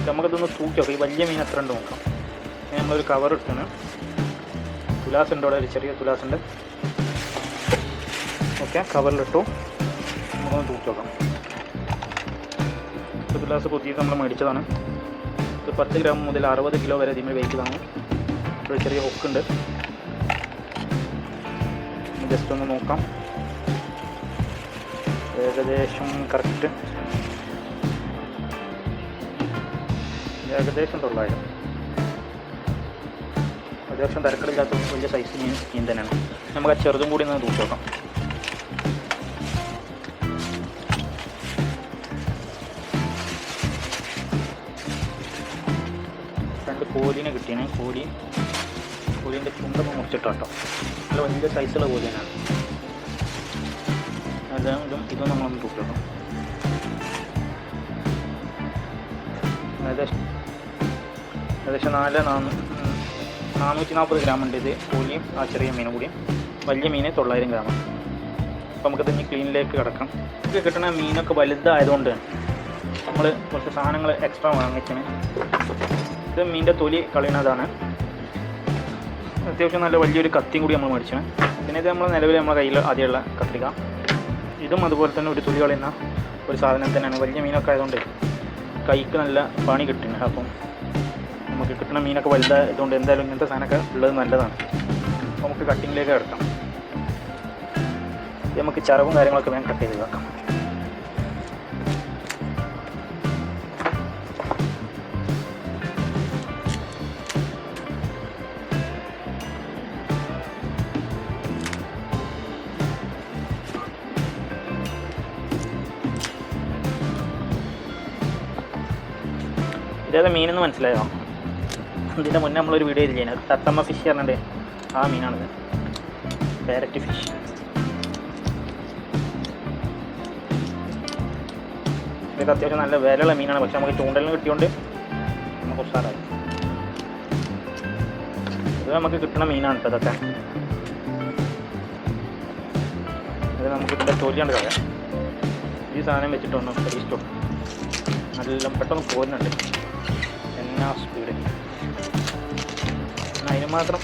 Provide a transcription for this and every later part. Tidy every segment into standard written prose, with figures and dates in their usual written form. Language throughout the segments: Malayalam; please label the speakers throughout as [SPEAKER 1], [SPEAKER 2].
[SPEAKER 1] നമുക്കതൊന്ന് തൂക്കി നോക്കാം. ഈ വലിയ മീൻ എത്ര ഉണ്ട് നോക്കാം. നമ്മളൊരു കവർ എടുത്താണ്. തുലാസ് ഉണ്ട്, അവിടെ ഒരു ചെറിയ തുലാസ് ഉണ്ട്. ഓക്കെ, കവറിലിട്ടു. നമുക്കൊന്ന് തൂക്കി നോക്കാം. തുലാസ് പൊതിയിട്ട് നമ്മൾ മേടിച്ചതാണ്. ഇത് 10 ഗ്രാം മുതൽ 60 കിലോ വരെ ഇതിന് വെയിറ്റ് കാണും. ഒരു ചെറിയ ഹുക്കുണ്ട്. ജസ്റ്റ് ഒന്ന് നോക്കാം. ഏകദേശം കറക്റ്റ്, ഏകദേശം 900. അത്യാവശ്യം തിരക്കടില്ലാത്ത വലിയ സൈസ് മീൻ തന്നെയാണ്. നമുക്ക് ആ ചെറുതും കൂടി ഒന്ന് തൂക്കി നോക്കാം. രണ്ട് കോലിനെ കിട്ടിയാണ്. കോലിൻ്റെ ചുണ്ടൊക്കെ മുറിച്ചിട്ടാട്ടോ. നല്ല വലിയ സൈസുള്ള കോലി തന്നെയാണ്. ഇതും നമ്മളൊന്ന് തൂക്കി നോക്കാം. ഏകദേശം 440 ഗ്രാം ഉണ്ട്. ഇത് കോലിയും ആ ചെറിയ മീനും കൂടിയും. വലിയ മീന് 900 ഗ്രാം. അപ്പോൾ നമുക്കത് ഇനി ക്ലീനിലേക്ക് കിടക്കാം. ഇത് കിട്ടുന്ന മീനൊക്കെ വലുതായതുകൊണ്ട് നമ്മൾ കുറച്ച് സാധനങ്ങൾ എക്സ്ട്രാ വാങ്ങിച്ചാണ്. ഇത് മീനിൻ്റെ തൊലി കളയുന്നതാണ്. അത്യാവശ്യം നല്ല വലിയൊരു കത്തിയും കൂടി നമ്മൾ മേടിച്ചാണ്. പിന്നെ ഇത് നമ്മൾ നിലവിൽ നമ്മുടെ കയ്യിൽ ആദ്യമുള്ള കത്രിക. ഇതും അതുപോലെ തന്നെ ഒരു തൊലി കളയുന്ന ഒരു സാധനം തന്നെയാണ്. വലിയ മീനൊക്കെ ആയതുകൊണ്ട് കൈക്ക് നല്ല പണി കിട്ടുന്നത്. അപ്പം നമുക്ക് കിട്ടുന്ന മീനൊക്കെ വലുതായതുകൊണ്ട് എന്തായാലും ഇങ്ങനത്തെ സാധനമൊക്കെ ഉള്ളത് നല്ലതാണ്. അപ്പോൾ നമുക്ക് കട്ടിങ്ങിലേക്ക് കിടക്കാം. നമുക്ക് ചിറവും കാര്യങ്ങളൊക്കെ വേഗം കട്ട് ചെയ്ത് വെക്കാം. ഇതേതാ മീനെന്ന് മനസ്സിലായോ? ഇതിൻ്റെ മുന്നേ നമ്മളൊരു വീഡിയോ ചെയ്യുന്നത് തത്തമ്മ ഫിഷ് പറഞ്ഞിട്ട് ആ മീനാണിത്. Parrot fish. ഇതൊക്കെ അത്യാവശ്യം നല്ല വിലയുള്ള മീനാണ്. പക്ഷെ നമുക്ക് ചൂണ്ടലിന് കിട്ടിയോണ്ട് നമുക്ക് ഉഷാറായി. ഇത് നമുക്ക് കിട്ടുന്ന മീനാണ് കേട്ടോ. ഇതൊക്കെ ഇത് നമുക്ക് ഇതിൻ്റെ തൊലിയാണ്ട് കളയാം. ഈ സാധനം വെച്ചിട്ടൊന്നും പരീക്ഷിച്ചു. നല്ല പെട്ടെന്ന് പോരുന്നുണ്ട്. എന്നാ സ്പീഡ്! അതിന് മാത്രം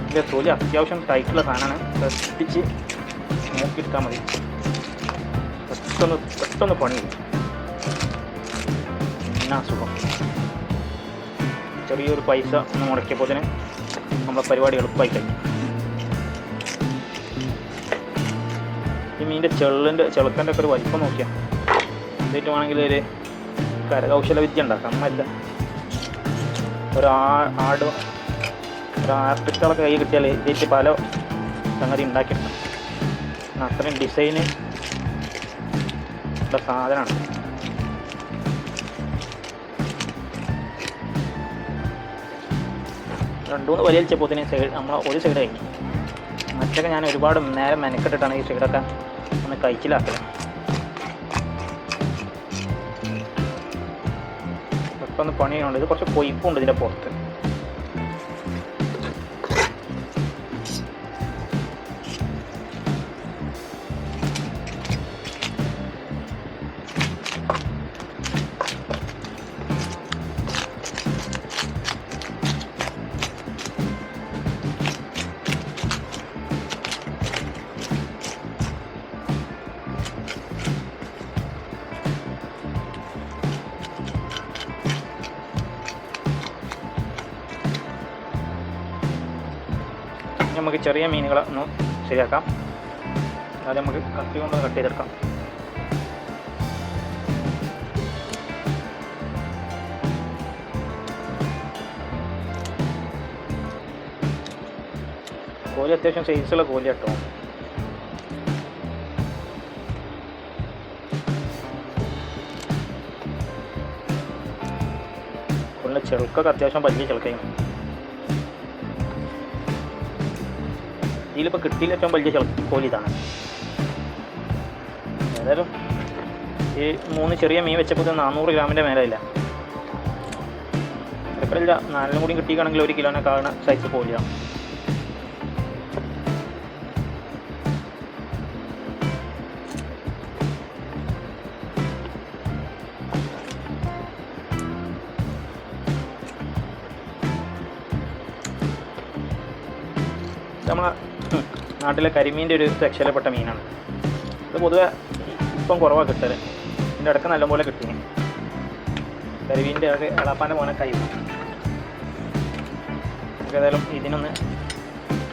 [SPEAKER 1] ഇതിൻ്റെ തൊലി അത്യാവശ്യം ടൈറ്റുള്ള സാധനമാണ്. ശ്രദ്ധിച്ച് നോക്കിയെടുത്താൽ മതി. പെട്ടെന്ന് പണി വരും. എന്നാ സുഖം! ചെറിയൊരു പൈസ ഒന്ന് മുടക്കിയപ്പോൾ തന്നെ നമ്മളെ പരിപാടി എളുപ്പമായി കഴിഞ്ഞു. ഈ മീനിൻ്റെ ചെളുക്കൻ്റെ ഒക്കെ ഒരു വലിപ്പം നോക്കിയാൽ ഇതായിട്ട് വേണമെങ്കിൽ ഒരു കരകൗശല വിദ്യ ഉണ്ടാക്കാം. അല്ല ഒരു ആർട്ടിസ്റ്റുകളൊക്കെ കൈ കിട്ടിയാൽ ഇതായിട്ട് പല സംഗതി ഉണ്ടാക്കിയെടുക്കാം. അത്രയും ഡിസൈന് ഉള്ള സാധനമാണ്. രണ്ട് മൂന്ന് വലിയ വെച്ചപ്പോൾ സൈഡ് നമ്മൾ ഒരു സൈഡ് കഴിഞ്ഞു. മറ്റൊക്കെ ഞാൻ ഒരുപാട് നേരം മെനക്കെട്ടിട്ടാണ് ഈ സൈഡൊക്കെ ഒന്ന് കഴിച്ചിലാക്കല്. പെട്ടെന്ന് പണിയുണ്ട്. ഇത് കുറച്ച് കൊയ്പ്പുണ്ട് ഇതിൻ്റെ പുറത്ത്. നമുക്ക് ചെറിയ മീനുകളെ ഒന്ന് ശരിയാക്കാം. അത് നമുക്ക് കത്തി കൊണ്ട് കട്ട് ചെയ്തെടുക്കാം. കോഴി അത്യാവശ്യം സൈസുള്ള കോഴി കേട്ടോ. പിന്നെ ചെളുക്കൊക്കെ അത്യാവശ്യം വലിയ ചെളുക്കയാണ്. ഇതിലിപ്പോൾ കിട്ടിയില്ല ഏറ്റവും വലിയ കോഴി ഇതാണ്. ഏതായാലും ഈ 3 ചെറിയ മീൻ വെച്ചപ്പോൾ 400 ഗ്രാമിൻ്റെ മേലെയില്ല. എപ്പോഴില്ല 4 കൂടി കിട്ടിക്കുകയാണെങ്കിൽ 1 കിലോനൊക്കെ ആകുന്ന സൈസ് കോഴിയാണ്. നമ്മളെ നാട്ടിലെ കരിമീൻ്റെ ഒരു സെക്ഷനിൽപ്പെട്ട മീനാണ്. ഇത് പൊതുവെ ഇപ്പം കുറവാണ് കിട്ടൽ. ഇതിൻ്റെ ഇടയ്ക്ക് നല്ലപോലെ കിട്ടി. കരിമീൻ്റെ ഒരു എളാപ്പാൻ്റെ മോനെ കൈ നമുക്ക് ഏതായാലും ഇതിനൊന്ന്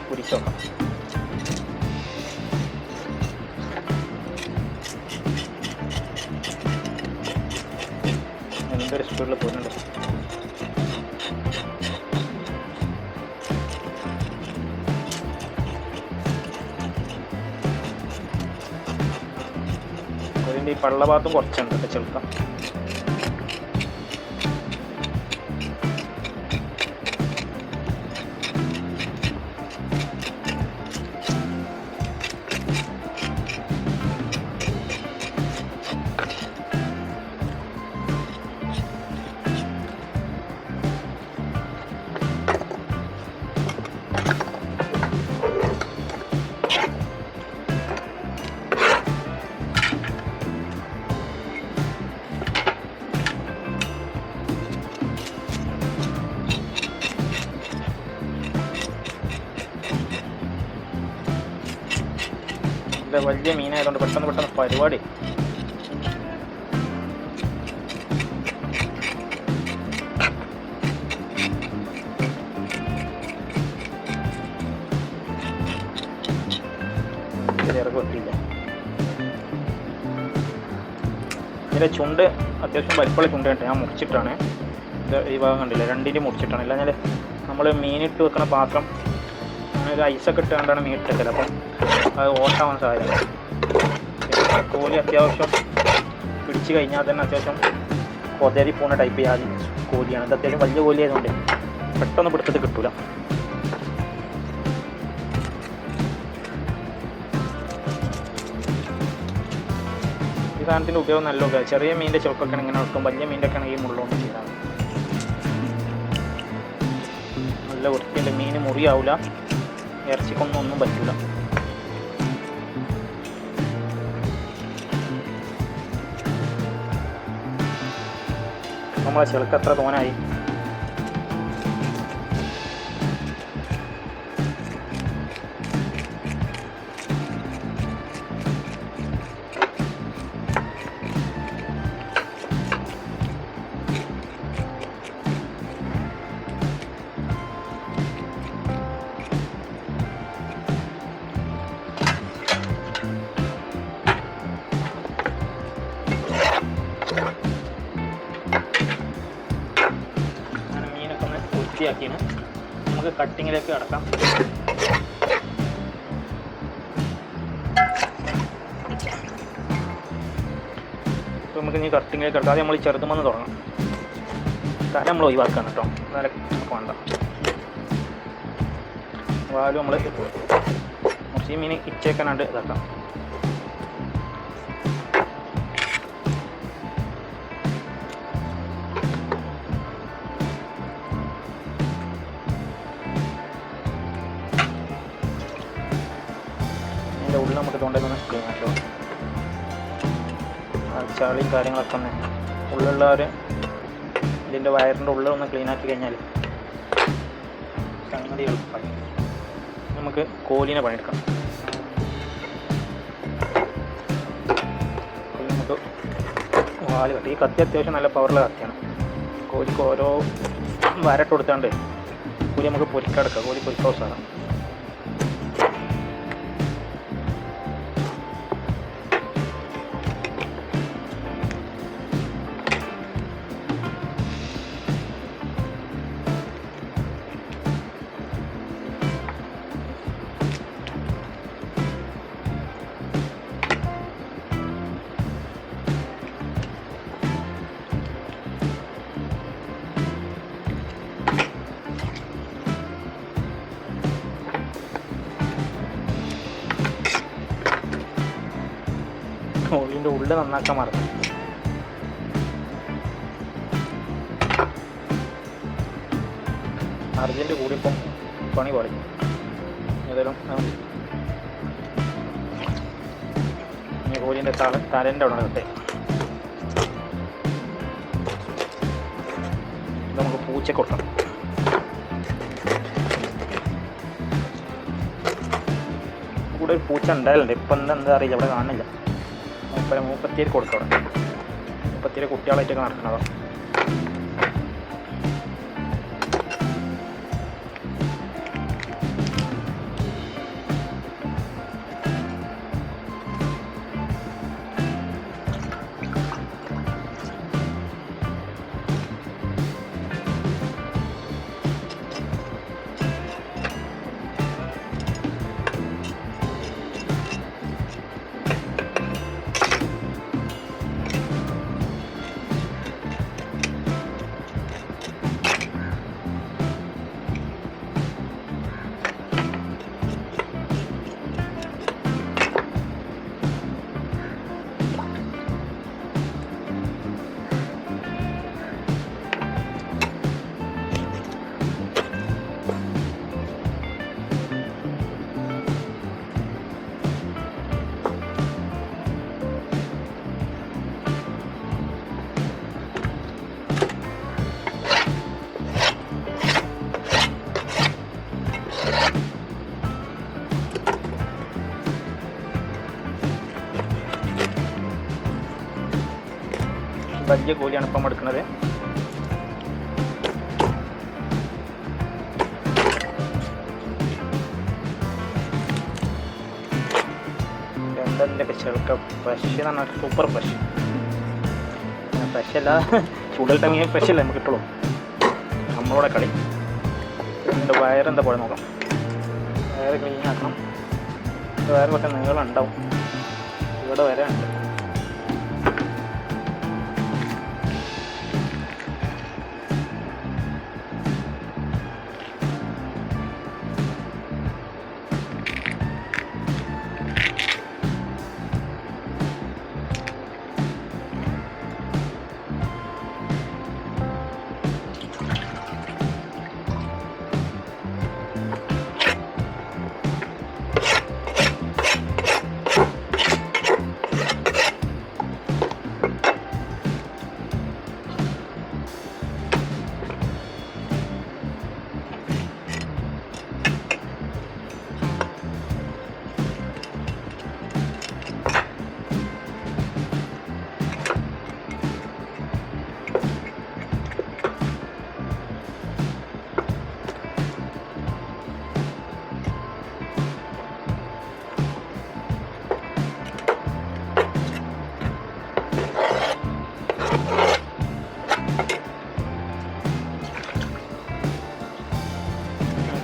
[SPEAKER 1] കുരിച്ച് നോക്കാം. എന്തൊരു സ്പീഡിൽ പോകുന്നുണ്ട്. അതിൻ്റെ ഈ പള്ള ഭാഗത്തും കുറച്ചുണ്ട് ചെളുക്കം. വലിയ മീനായതുകൊണ്ട് പെട്ടെന്ന് പരിപാടി. ഇറക്കില്ല. ഇതിൻ്റെ ചുണ്ട് അത്യാവശ്യം വലിപ്പമുള്ള ചുണ്ട് കണ്ടേ, ഞാൻ മുറിച്ചിട്ടാണ്. ഇത് ഈ ഭാഗം കണ്ടില്ല, രണ്ടിൻ്റെ മുറിച്ചിട്ടാണ്. ഇല്ലാഞ്ഞാൽ നമ്മൾ മീനിട്ട് വെക്കുന്ന പാത്രം അങ്ങനെ ഒരു ഐസൊക്കെ ഇട്ടുകൊണ്ടാണ് മീൻ ഇട്ടേക്കല്. അപ്പം അത് ഓട്ടാവാൻ സാധ്യത. കോലി അത്യാവശ്യം പിടിച്ച് കഴിഞ്ഞാൽ തന്നെ അത്യാവശ്യം കൊതരി പോകുന്ന ടൈപ്പ് ജാതി കോലിയാണ്. ഇത് അത്യാവശ്യം വലിയ കോലി ആയതുകൊണ്ട് പെട്ടെന്ന് പിടുത്തത്തിൽ കിട്ടൂല. ഈ സാധനത്തിൻ്റെ ഉപയോഗം നല്ല ഉപയോഗം. ചെറിയ മീനിൻ്റെ ചുവക്കൊക്കെ ഇങ്ങനെ വെക്കും, വലിയ മീനിൻ്റെ ഒക്കെ ആണെങ്കിൽ മുള്ളുകൊണ്ട് ചെയ്താൽ നല്ല വൃത്തിയുണ്ട്. മീൻ മുറിയാവില്ല, ഇറച്ചിക്കൊന്നും പറ്റില്ല. നമ്മളെ ചെളുക്ക് എത്ര തോനായി. വൃത്തിയാക്കിയാണ് നമുക്ക് കട്ടിങ്ങിലേക്ക് കിടക്കാം. അപ്പോൾ നമുക്ക് ഇനി കട്ടിങ്ങിലേക്ക് കിടക്കാം. ആദ്യം നമ്മൾ ഈ ചെറുതുമെന്ന് തുടങ്ങാം. തല നമ്മൾ ഒഴിവാക്കണം കേട്ടോ, തല വേണ്ട. വാലും നമ്മൾ മുസ്ലിം മീൻ ഇച്ചേക്കാനാണ്ട് ഇതാക്കാം. ഉള്ളിൽ നമുക്ക് തൊണ്ടൊന്ന് ക്ലീൻ ആക്കുക. ചളിയും കാര്യങ്ങളൊക്കെ ഒന്ന് ഉള്ളിലുള്ള ഒരു ഇതിൻ്റെ വയറിൻ്റെ ഉള്ളിലൊന്ന് ക്ലീൻ ആക്കി കഴിഞ്ഞാൽ സംഗതി എളുപ്പമായി. നമുക്ക് കോലിനെ പണിയെടുക്കാം. നമുക്ക് വാല് കത്തി. ഈ കത്തി അത്യാവശ്യം നല്ല പവറുള്ള കത്തിയാണ്. കോലിക്ക് ഓരോ വരട്ട് കൊടുത്താണ്ട് കോലി നമുക്ക് പൊരിക്കെടുക്കാം. കോലി പൊരിക്കവസാനം കോലിൻ്റെ ഉള്ളിൽ നന്നാക്കാൻ മറന്നു. അർജൻറ്റ് കൂടിയപ്പം പണി പൊളിഞ്ഞു. ഏതായാലും കോലിൻ്റെ തലൻ്റെ അവിടെ കിട്ടെ. നമുക്ക് പൂച്ച കൊടുക്കണം. കൂടെ ഒരു പൂച്ച ഉണ്ടായാലുണ്ട്. ഇപ്പം എന്താ അറിയില്ല, ഇവിടെ കാണുന്നില്ല. മൂപ്പത്തിയേര് കൊടുക്കും അവിടെ. മൂപ്പത്തിയേര് കുട്ടികളായിട്ടൊക്കെ നടക്കണതാണ്. വലിയ കോഴിയാണ് ഇപ്പം എടുക്കുന്നത്. രണ്ടതിൻ്റെ ചെറുക്ക ഫ്രഷ് എന്ന് പറഞ്ഞാൽ സൂപ്പർ ഫ്രഷ്. ഫ്രഷ് അല്ല, ചൂടൽ മീൻ ഫ്രഷ് അല്ല നമുക്ക് കിട്ടുള്ളൂ. നമ്മളോടെ കളി. ഇതിൻ്റെ വയറെന്താ പോലെ നോക്കാം. വയറ് ക്ലീൻ ആക്കണം. വയറ് കുറച്ച് നീളം ഉണ്ടാവും. ഇവിടെ വരെ ഉണ്ട്.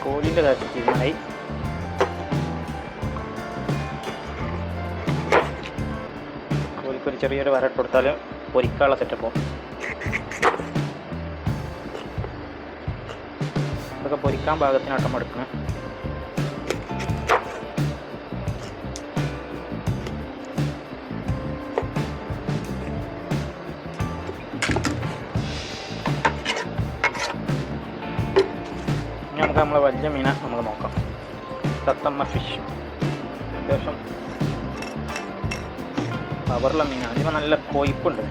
[SPEAKER 1] കോഴിൻ്റെ കാര്യം തീരുമാനമായി. കോഴിക്കൊരു ചെറിയൊരു വരട്ട് കൊടുത്താൽ പൊരിക്കാനുള്ള സെറ്റപ്പും. ഇതൊക്കെ പൊരിക്കാൻ പാകത്തിനാട്ടം എടുക്കണം. നമുക്ക് നമ്മളെ വലിയ മീന നമുക്ക് നോക്കാം. തത്തമ്മ ഫിഷ് അത്യാവശ്യം പവറുള്ള മീനാണ്. ഇതിന് നല്ല കൊഴുപ്പുണ്ട്.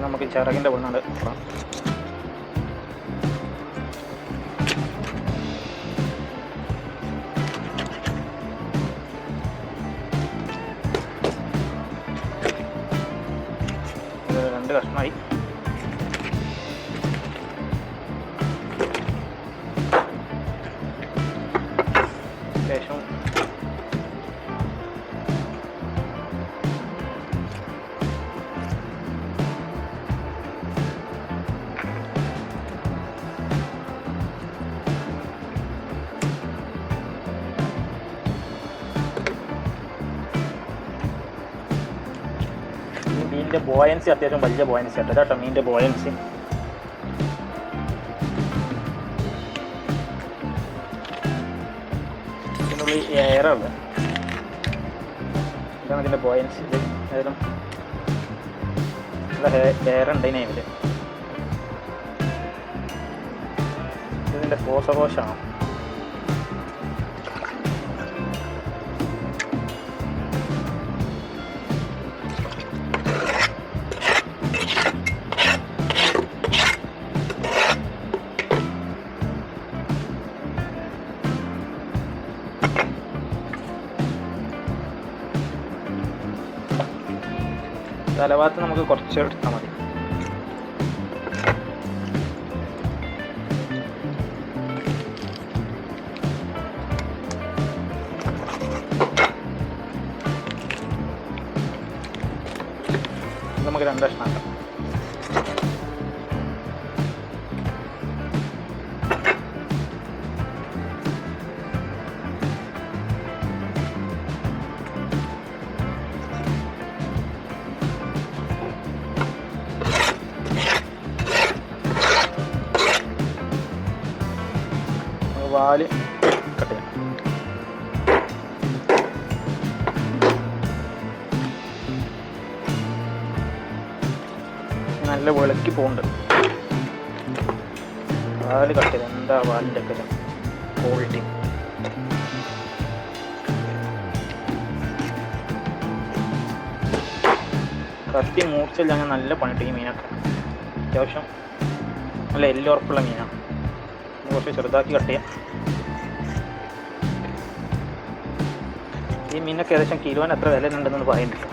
[SPEAKER 1] നമുക്ക് ചിറകിൻ്റെ വെണ്ണാണ്ട് നോക്കാം. രണ്ട് കഷ്ണമായി. ശേഷം മീനിൻ്റെ ബോയൻസി അത്യാവശ്യം വലിയ ബോയൻസി ആട്ടോ. കേട്ടോ മീനിൻ്റെ ബോയൻസി. ഇതിനുള്ളിൽ എയറുണ്ട്. ഇതാണ് ഇതിൻ്റെ ബോയൻസി. ഇത് ഏതായാലും നല്ല എയറുണ്ട് ഇതിൽ. ഇതിൻ്റെ ശ്വാസകോശമാണ്. തലഭാഗത്ത് നമുക്ക് കുറച്ച് എടുത്താൽ മതി. നമുക്ക് 2 കഷ്ണമാക്കാം. വാല് കട്ട് ചെയ്യാം. നല്ല വിളക്കി പോകുന്നുണ്ട്. വാല് കട്ട് ചെയ്ത് എന്താ വാലിൻ്റെ ഒക്കെ ക്വാളിറ്റി. കത്തി മൂർച്ചയില്ല, അങ്ങനെ നല്ല പണിട്ട്. ഈ മീനൊക്കെ അത്യാവശ്യം നല്ല എല്ല് ഉറപ്പുള്ള മീനാണ്. കുറച്ച് ചെറുതാക്കി കട്ട് ചെയ്യാം. ഈ മീനൊക്കെ ഏകദേശം കിലോന് എത്ര വില ഉണ്ടെന്ന് പറയുന്നുണ്ട്.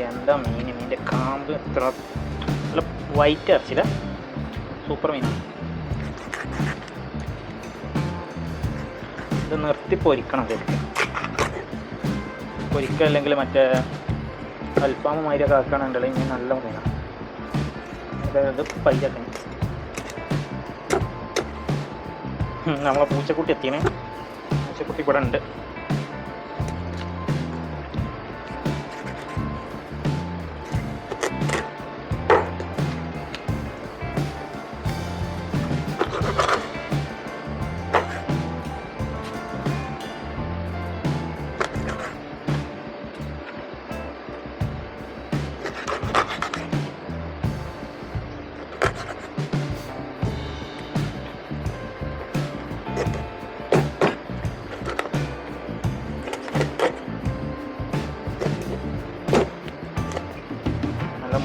[SPEAKER 1] എന്താ മീനിൻ്റെ കാമ്പ് എത്ര നല്ല വൈറ്റ് ഇറച്ചില്ല, സൂപ്പർ മീനാണ്. ഇത് നിർത്തി പൊരിക്കണം. ശരിക്കും പൊരിക്കുക, അല്ലെങ്കിൽ മറ്റേ അൽഫാമ് മാതിരിയൊക്കെ ആക്കുകയാണെന്നുണ്ടെങ്കിൽ ഇനി നല്ല മീനാണ്. അതായത് പയ്യൊക്കെ നമ്മളെ പൂച്ചക്കുട്ടി എത്തിയാണ്. പൂച്ചക്കുട്ടി ഇവിടെ ഉണ്ട്.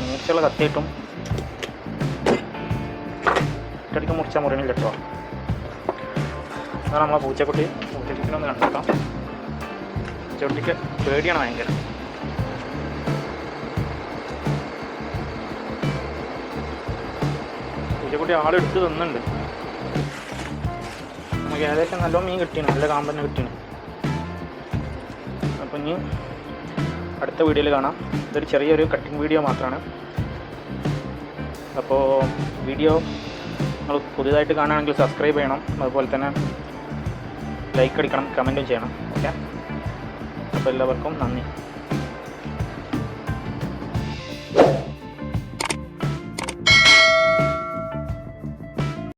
[SPEAKER 1] മൂർച്ചയുള്ള കത്തിയിട്ടും ഒറ്റയടിക്ക് മുറിച്ചാൽ മുറിയണില്ല കേട്ടോ. അതാണ് നമ്മളെ പൂച്ചക്കുട്ടി. പൂച്ചക്കുട്ടിനൊന്ന് കണ്ടെത്താം. പൂച്ചക്കുട്ടിക്ക് പേടിയാണ് ഭയങ്കര. പൂച്ചക്കുട്ടി ആളെടുത്ത് തന്നുണ്ട്. നമുക്ക് ഏകദേശം നല്ല മീൻ കിട്ടിയാണ്, നല്ല കാമ്പന്നെ കിട്ടിയാണ്. അപ്പം ഇനി അടുത്ത വീഡിയോയിൽ കാണാം. ഇതൊരു ചെറിയൊരു കട്ടിങ് വീഡിയോ മാത്രമാണ്. അപ്പോൾ വീഡിയോ നിങ്ങൾ പുതിയതായിട്ട് കാണുകയാണെങ്കിൽ സബ്സ്ക്രൈബ് ചെയ്യണം. അതുപോലെ തന്നെ ലൈക്ക് അടിക്കണം, കമൻറ്റും ചെയ്യണം. ഓക്കെ, അപ്പോൾ എല്ലാവർക്കും നന്ദി.